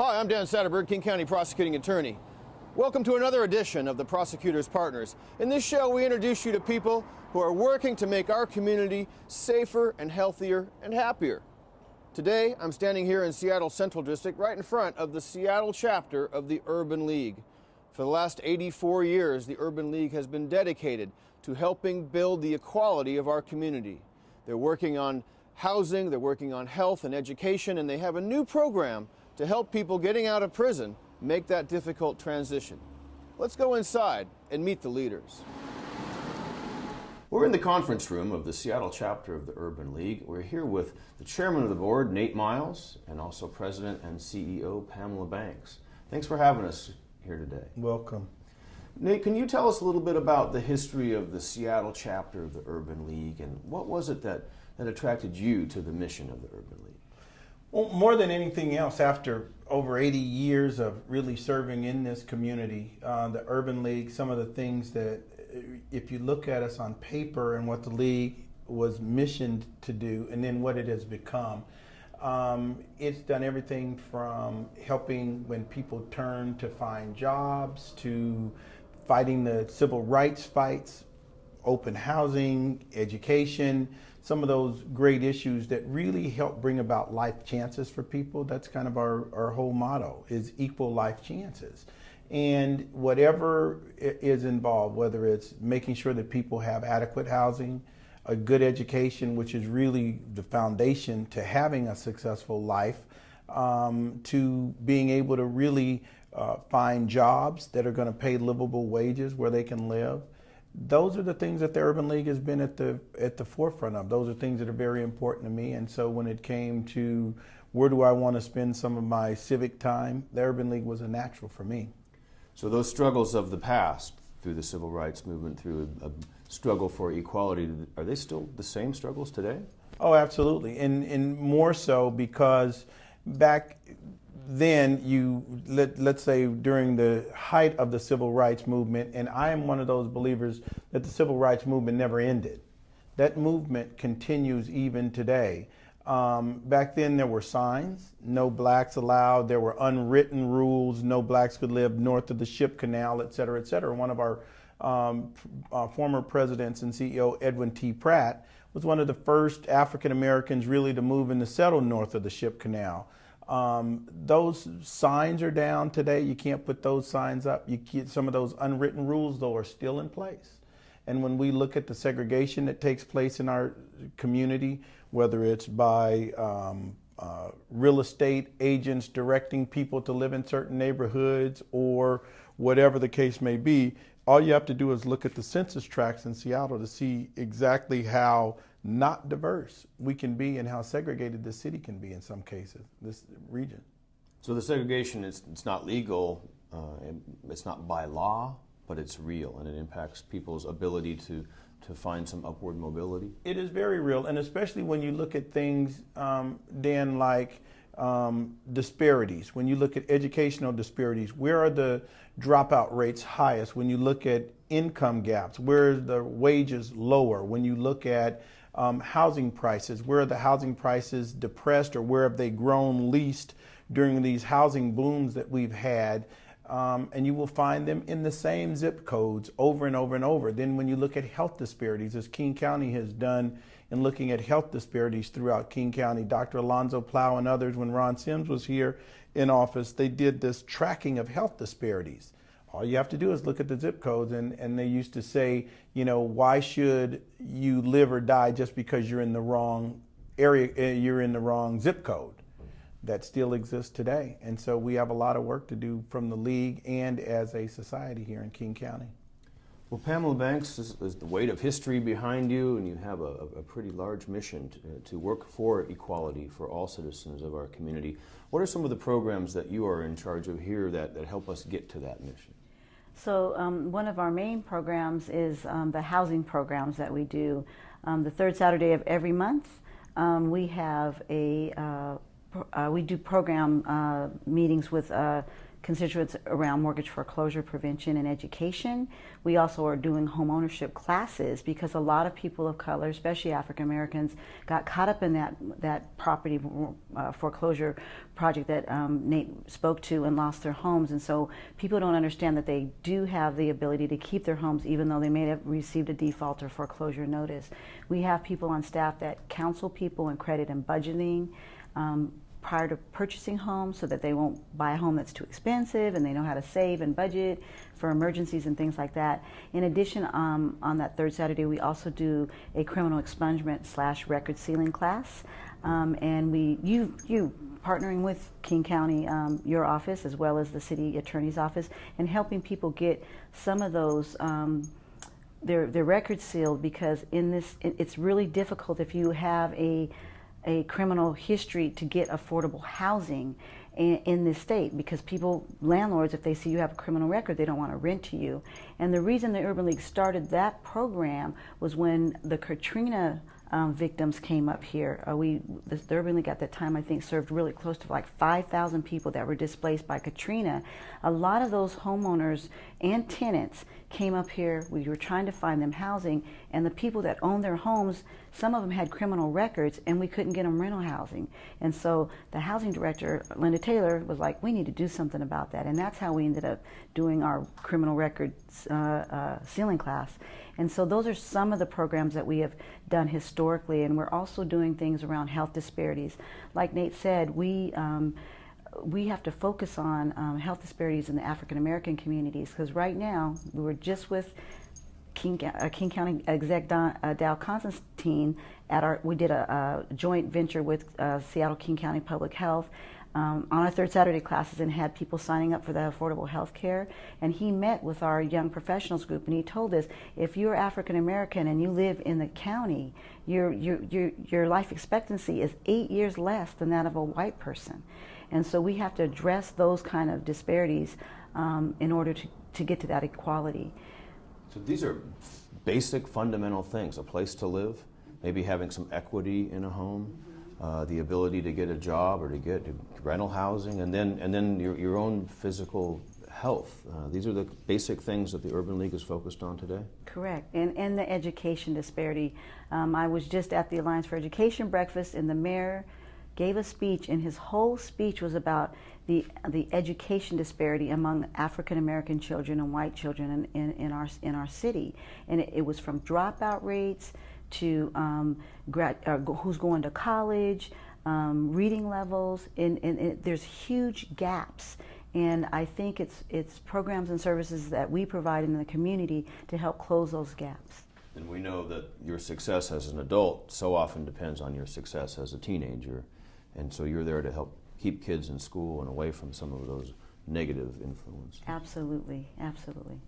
Hi, I'm Dan Satterberg, King County Prosecuting Attorney. Welcome to another edition of the Prosecutor's Partners. In this show, we introduce you to people who are working to make our community safer and healthier and happier. Today, I'm standing here in Seattle Central District, right in front of the Seattle chapter of the Urban League. For the last 84 years, the Urban League has been dedicated to helping build the equality of our community. They're working on housing, they're working on health and education, and they have a new program to help people getting out of prison make that difficult transition. Let's go inside and meet the leaders. We're in the conference room of the Seattle chapter of the Urban League. We're here with the chairman of the board, Nate Miles, and also president and CEO, Pamela Banks. Thanks for having us here today. Welcome. Nate, can you tell us a little bit about the history of the Seattle chapter of the Urban League, and what was it that attracted you to the mission of the Urban League? Well, more than anything else, after over 80 years of really serving in this community, the Urban League, some of the things that, if you look at us on paper and what the League was missioned to do and then what it has become, it's done everything from helping when people turn to find jobs, to fighting the civil rights fights, open housing, education, some of those great issues that really help bring about life chances for people. That's kind of our whole motto, is equal life chances. And whatever is involved, whether it's making sure that people have adequate housing, a good education, which is really the foundation to having a successful life, to being able to really find jobs that are going to pay livable wages where they can live. Those are the things that the Urban League has been at the forefront of. Those are things that are very important to me. And so when it came to where do I want to spend some of my civic time, the Urban League was a natural for me. So those struggles of the past, through the civil rights movement, through a struggle for equality, are they still the same struggles today? Oh, absolutely. And more so because back then, let's say during the height of the civil rights movement, and I am one of those believers that the civil rights movement never ended. That movement continues even today. Back then there were signs, no blacks allowed. There were unwritten rules, no blacks could live north of the Ship Canal, et cetera, et cetera. One of our former presidents and CEO, Edwin T. Pratt, was one of the first African Americans really to move and to settle north of the Ship Canal. Those signs are down today. You can't put those signs up. Some of those unwritten rules, though, are still in place. And when we look at the segregation that takes place in our community, whether it's by real estate agents directing people to live in certain neighborhoods or whatever the case may be, all you have to do is look at the census tracts in Seattle to see exactly how not diverse we can be and how segregated the city can be in some cases, this region. So the segregation, it's not legal, it's not by law, but it's real, and it impacts people's ability to find some upward mobility? It is very real, and especially when you look at things, Dan, like disparities. When you look at educational disparities, where are the dropout rates highest? When you look at income gaps, where are the wages lower? When you look at housing prices, where are the housing prices depressed, or where have they grown least during these housing booms that we've had? And you will find them in the same zip codes over and over and over. Then when you look at health disparities, as King County has done in looking at health disparities throughout King County, Dr. Alonzo Plow and others, when Ron Sims was here in office, they did this tracking of health disparities. All you have to do is look at the zip codes, and they used to say, you know, why should you live or die just because you're in the wrong area, you're in the wrong zip code? That still exists today. And so we have a lot of work to do from the League and as a society here in King County. Well, Pamela Banks, is the weight of history behind you, and you have a pretty large mission to work for equality for all citizens of our community. What are some of the programs that you are in charge of here that help us get to that mission? So one of our main programs is the housing programs that we do. The third Saturday of every month, we have we do program meetings with constituents around mortgage foreclosure prevention and education. We also are doing home ownership classes because a lot of people of color, especially African Americans, got caught up in that property foreclosure project that Nate spoke to and lost their homes. And so people don't understand that they do have the ability to keep their homes even though they may have received a default or foreclosure notice. We have people on staff that counsel people in credit and budgeting prior to purchasing homes so that they won't buy a home that's too expensive, and they know how to save and budget for emergencies and things like that. In addition, on that third Saturday, we also do a criminal expungement / record sealing class. And you partnering with King County, your office, as well as the city attorney's office, and helping people get some of those their records sealed, because it's really difficult if you have a criminal history to get affordable housing in this state, because landlords, if they see you have a criminal record, they don't want to rent to you. And the reason the Urban League started that program was when the Katrina victims came up here. The Urban League at that time, I think, served really close to like 5,000 people that were displaced by Katrina. A lot of those homeowners and tenants came up here. We were trying to find them housing, and the people that owned their homes, some of them had criminal records, and we couldn't get them rental housing. And so the housing director, Linda Taylor, was like, we need to do something about that. And that's how we ended up doing our criminal records sealing class. And so those are some of the programs that we have done historically, and we're also doing things around health disparities. Like Nate said, we have to focus on health disparities in the African American communities, because right now, we were just with King County Exec Dow Constantine we did a joint venture with Seattle King County Public Health on our third Saturday classes, and had people signing up for the affordable health care. And he met with our young professionals group, and he told us, if you're African American and you live in the county, your life expectancy is 8 years less than that of a white person. And so we have to address those kind of disparities in order to get to that equality. So these are basic fundamental things: a place to live, maybe having some equity in a home, the ability to get a job or to get rental housing, and then your own physical health. These are the basic things that the Urban League is focused on today? Correct. And the education disparity. I was just at the Alliance for Education breakfast, and the mayor gave a speech, and his whole speech was about the education disparity among African American children and white children in our city. And it was from dropout rates to who's going to college, reading levels, and there's huge gaps. And I think it's programs and services that we provide in the community to help close those gaps. And we know that your success as an adult so often depends on your success as a teenager. And so you're there to help keep kids in school and away from some of those negative influences. Absolutely, absolutely.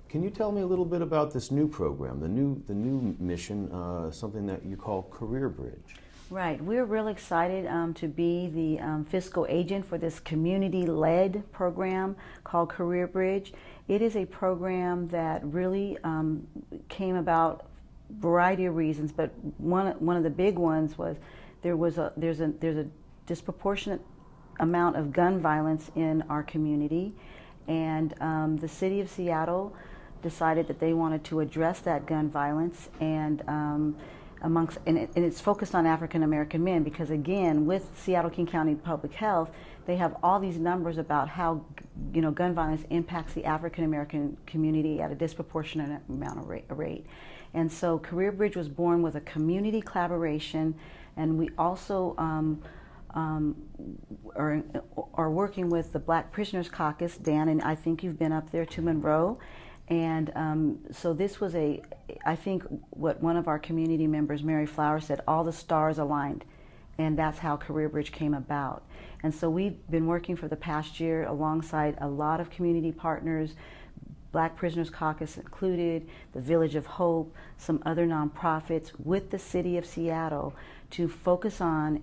Can you tell me a little bit about this new program, the new mission, something that you call Career Bridge? Right. We're really excited to be the fiscal agent for this community-led program called Career Bridge. It is a program that really came about a variety of reasons, but one of the big ones was there's a disproportionate amount of gun violence in our community, and the city of Seattle decided that they wanted to address that gun violence, and it's focused on African American men, because again, with Seattle King County Public Health, they have all these numbers about how gun violence impacts the African American community at a disproportionate amount of rate. And so Career Bridge was born with a community collaboration, and we also are working with the Black Prisoners Caucus. Dan, and I think you've been up there to Monroe. And so this was I think what one of our community members, Mary Flower, said, all the stars aligned. And that's how Career Bridge came about. And so we've been working for the past year alongside a lot of community partners, Black Prisoners Caucus included, the Village of Hope, some other nonprofits, with the city of Seattle to focus on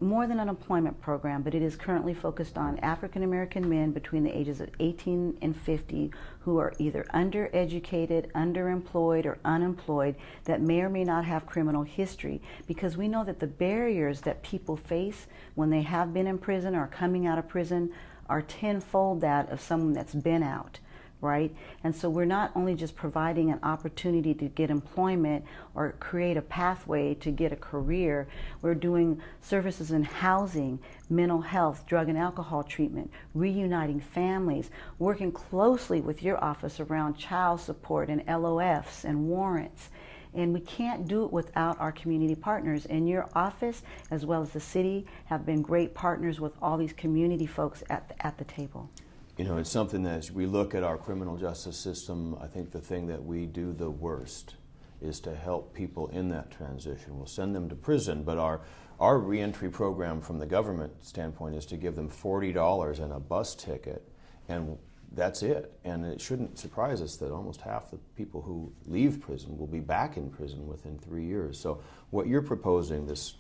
more than an employment program, but it is currently focused on African American men between the ages of 18 and 50 who are either undereducated, underemployed, or unemployed that may or may not have criminal history, because we know that the barriers that people face when they have been in prison or coming out of prison are tenfold that of someone that's been out, right? And so we're not only just providing an opportunity to get employment or create a pathway to get a career, we're doing services in housing, mental health, drug and alcohol treatment, reuniting families, working closely with your office around child support and LOFs and warrants. And we can't do it without our community partners. And your office, as well as the city, have been great partners with all these community folks at the table. You know, it's something that as we look at our criminal justice system, I think the thing that we do the worst is to help people in that transition. We'll send them to prison, but our reentry program from the government standpoint is to give them $40 and a bus ticket, and that's it. And it shouldn't surprise us that almost half the people who leave prison will be back in prison within 3 years. So what you're proposing, this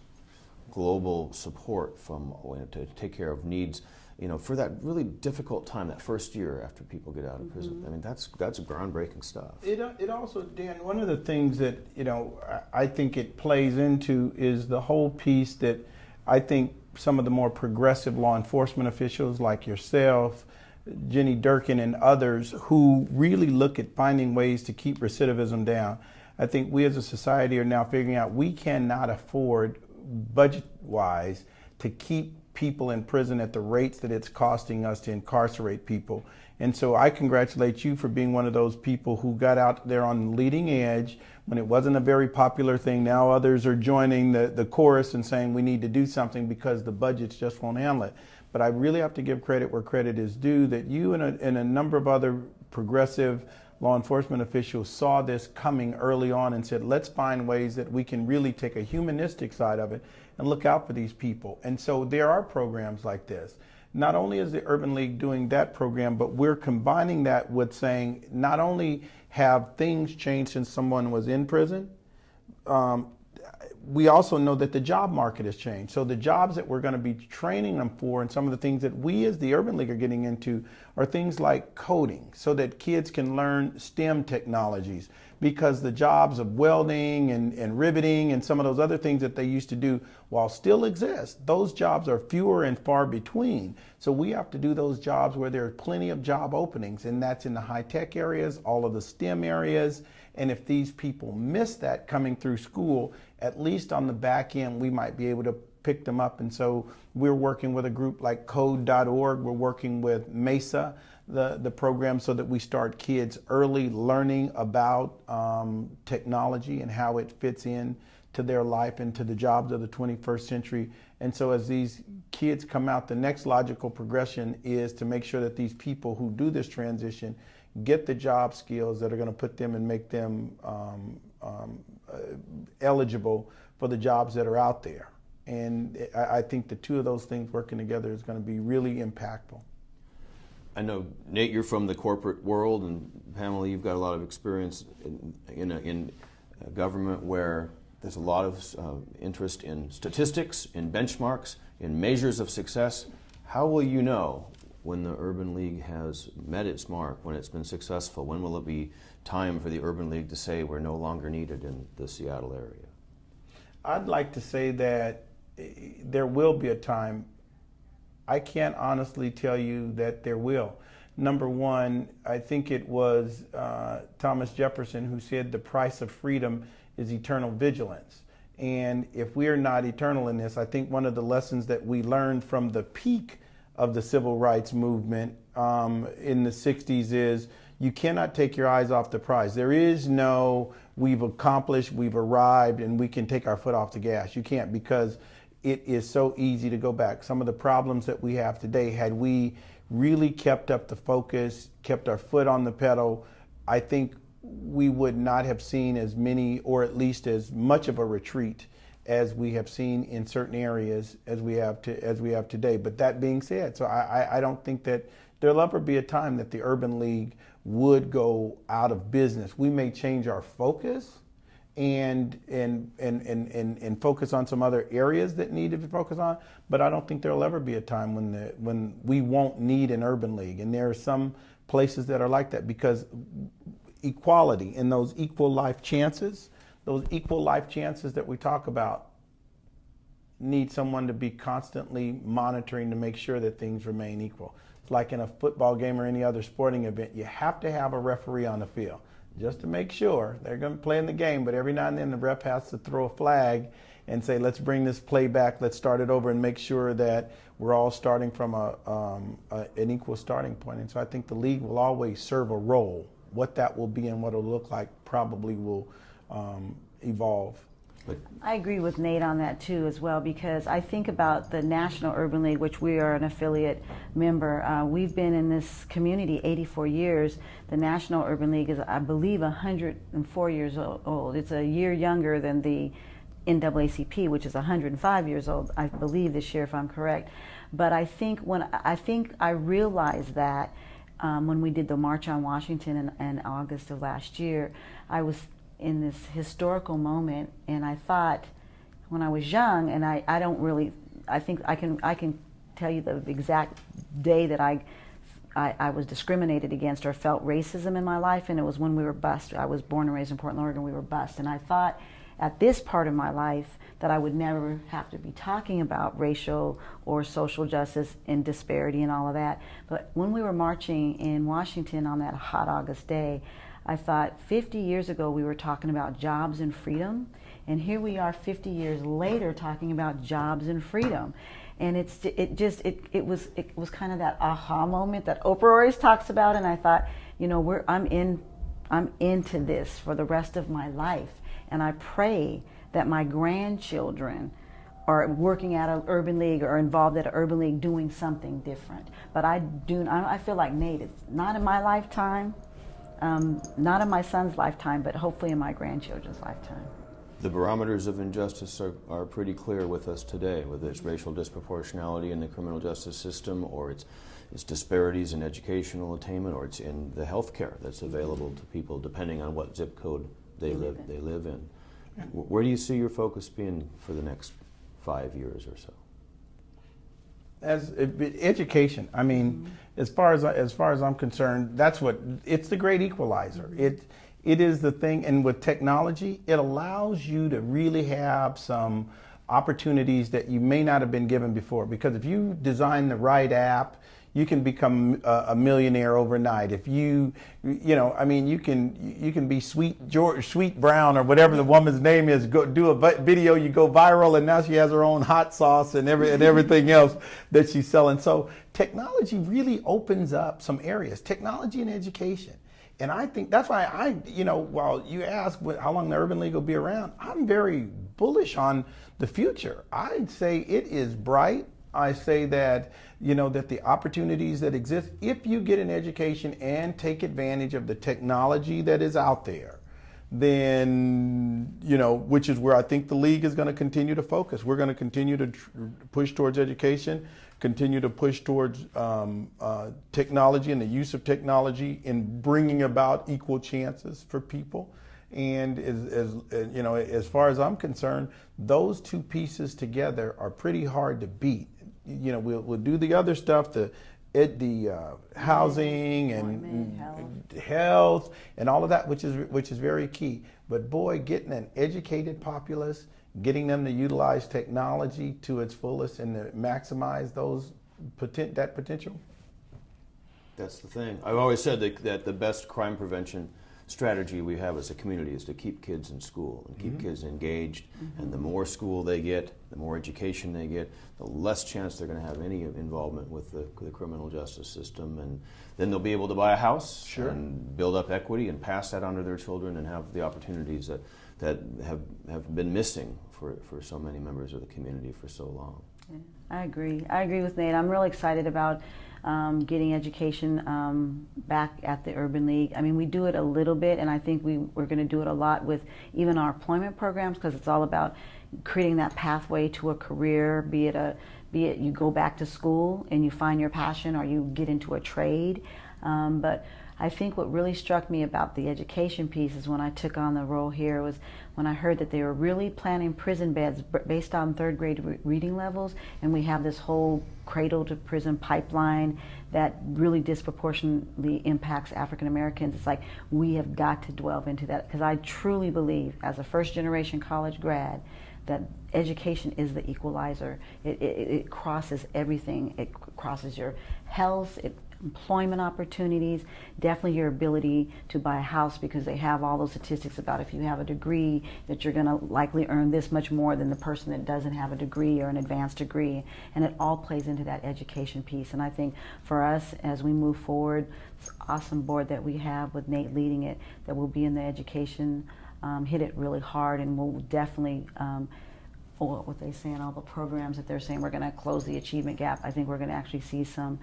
global support from to take care of needs, you know, for that really difficult time, that first year after people get out of prison. I mean, that's groundbreaking stuff. It also, Dan, one of the things that, you know, I think it plays into is the whole piece that I think some of the more progressive law enforcement officials like yourself, Jenny Durkin, and others who really look at finding ways to keep recidivism down. I think we as a society are now figuring out we cannot afford, budget-wise, to keep people in prison at the rates that it's costing us to incarcerate people. And so I congratulate you for being one of those people who got out there on the leading edge when it wasn't a very popular thing. Now others are joining the chorus and saying we need to do something because the budgets just won't handle it. But I really have to give credit where credit is due, that you and a number of other progressive law enforcement officials saw this coming early on and said, let's find ways that we can really take a humanistic side of it and look out for these people. And so there are programs like this. Not only is the Urban League doing that program, but we're combining that with saying not only have things changed since someone was in prison, we also know that the job market has changed. So the jobs that we're going to be training them for, and some of the things that we as the Urban League are getting into, are things like coding, so that kids can learn STEM technologies, because the jobs of welding and riveting and some of those other things that they used to do, while still exist, those jobs are fewer and far between. So we have to do those jobs where there are plenty of job openings, and that's in the high-tech areas, all of the STEM areas. And if these people miss that coming through school, at least on the back end, we might be able to pick them up. And so we're working with a group like code.org. We're working with MESA, the program, so that we start kids early learning about technology and how it fits in to their life and to the jobs of the 21st century. And so as these kids come out, the next logical progression is to make sure that these people who do this transition get the job skills that are going to put them and make them eligible for the jobs that are out there. And I think the two of those things working together is going to be really impactful. I know, Nate, you're from the corporate world, and Pamela, you've got a lot of experience in government where there's a lot of interest in statistics, in benchmarks, in measures of success. How will you know when the Urban League has met its mark, when it's been successful? When will it be time for the Urban League to say we're no longer needed in the Seattle area? I'd like to say that there will be a time. I can't honestly tell you that there will. Number one, I think it was Thomas Jefferson who said the price of freedom is eternal vigilance. And if we are not eternal in this, I think one of the lessons that we learned from the peak of the civil rights movement in the 60s is you cannot take your eyes off the prize. There is no we've accomplished, we've arrived, and we can take our foot off the gas. You can't, because it is so easy to go back. Some of the problems that we have today, had we really kept up the focus, kept our foot on the pedal, I think we would not have seen as many, or at least as much of a retreat as we have seen in certain areas as we have today. But that being said, so I don't think that there'll ever be a time that the Urban League would go out of business. We may change our focus and focus on some other areas that need to be focused on, but I don't think there'll ever be a time when we won't need an Urban League. And there are some places that are like that, because equality and those equal life chances that we talk about need someone to be constantly monitoring to make sure that things remain equal. It's like in a football game or any other sporting event. You have to have a referee on the field just to make sure they're going to play in the game. But every now and then the ref has to throw a flag and say, let's bring this play back, let's start it over, and make sure that we're all starting from an equal starting point. And so I think the league will always serve a role. What that will be and what it'll look like probably will evolve. I agree with Nate on that too as well, because I think about the National Urban League, which we are an affiliate member. We've been in this community 84 years. The National Urban League is, I believe, 104 years old. It's a year younger than the NAACP, which is 105 years old, I believe, this year, if I'm correct. But I think I realized that when we did the March on Washington in August of last year, I was in this historical moment, and I thought, when I was young, and I don't really, I think I can tell you the exact day that I was discriminated against or felt racism in my life, and it was when we were bused. I was born and raised in Portland, Oregon. We were bused, and I thought at this part of my life that I would never have to be talking about racial or social justice and disparity and all of that. But when we were marching in Washington on that hot August day, I thought 50 years ago we were talking about jobs and freedom, and here we are 50 years later talking about jobs and freedom. And it was kind of that aha moment that Oprah always talks about, and I thought, you know, I'm into this for the rest of my life. And I pray that my grandchildren are working at an urban league or involved at an urban league doing something different. But I feel like Nate, it's not in my lifetime, not in my son's lifetime, but hopefully in my grandchildren's lifetime. The barometers of injustice are pretty clear with us today, whether it's racial disproportionality in the criminal justice system, or it's disparities in educational attainment, or it's in the health care that's available to people depending on what zip code they live in. Where do you see your focus being for the next 5 years or so? As education, I mean, as far as I'm concerned, it's the great equalizer. It is the thing, and with technology, it allows you to really have some opportunities that you may not have been given before. Because if you design the right app, you can become a millionaire overnight. If you can be Sweet Brown or whatever the woman's name is. Go do a video, you go viral, and now she has her own hot sauce and everything else that she's selling. So technology really opens up some areas. Technology and education. And I think that's why while you ask how long the Urban League will be around, I'm very bullish on the future. I'd say it is bright. I say that, that the opportunities that exist, if you get an education and take advantage of the technology that is out there, then, which is where I think the league is going to continue to focus. We're going to continue to push towards education, continue to push towards technology and the use of technology in bringing about equal chances for people. And as far as I'm concerned, those two pieces together are pretty hard to beat. We'll do the other stuff, the housing and health and all of that, which is very key. But boy, getting an educated populace, getting them to utilize technology to its fullest and to maximize that potential. That's the thing. I've always said that the best crime prevention strategy we have as a community is to keep kids in school and keep kids engaged. And the more school they get, the more education they get, the less chance they're going to have any involvement with the criminal justice system. And then they'll be able to buy a house and build up equity and pass that on to their children and have the opportunities that have been missing for so many members of the community for so long. Yeah, I agree with Nate. I'm really excited about getting education back at the Urban League. I mean, we do it a little bit, and I think we're going to do it a lot with even our employment programs, because it's all about creating that pathway to a career, be it you go back to school and you find your passion, or you get into a trade. But I think what really struck me about the education piece is when I took on the role here was when I heard that they were really planning prison beds based on third grade reading levels, and we have this whole cradle to prison pipeline that really disproportionately impacts African Americans. It's like we have got to delve into that, because I truly believe, as a first generation college grad, that education is the equalizer. It crosses everything. It crosses your health, employment opportunities, definitely your ability to buy a house, because they have all those statistics about if you have a degree that you're going to likely earn this much more than the person that doesn't have a degree or an advanced degree, and it all plays into that education piece. And I think for us, as we move forward, this awesome board that we have with Nate leading it, that will be in the education, hit it really hard, and we'll definitely what they say in all the programs that they're saying we're going to close the achievement gap. I think we're going to actually see some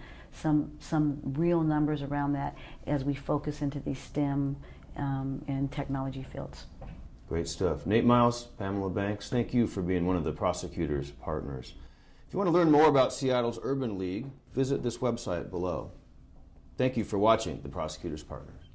real numbers around that as we focus into these STEM and technology fields. Great stuff. Nate Miles, Pamela Banks, thank you for being one of the Prosecutors' partners. If you want to learn more about Seattle's Urban League, visit this website below. Thank you for watching the Prosecutors' Partners.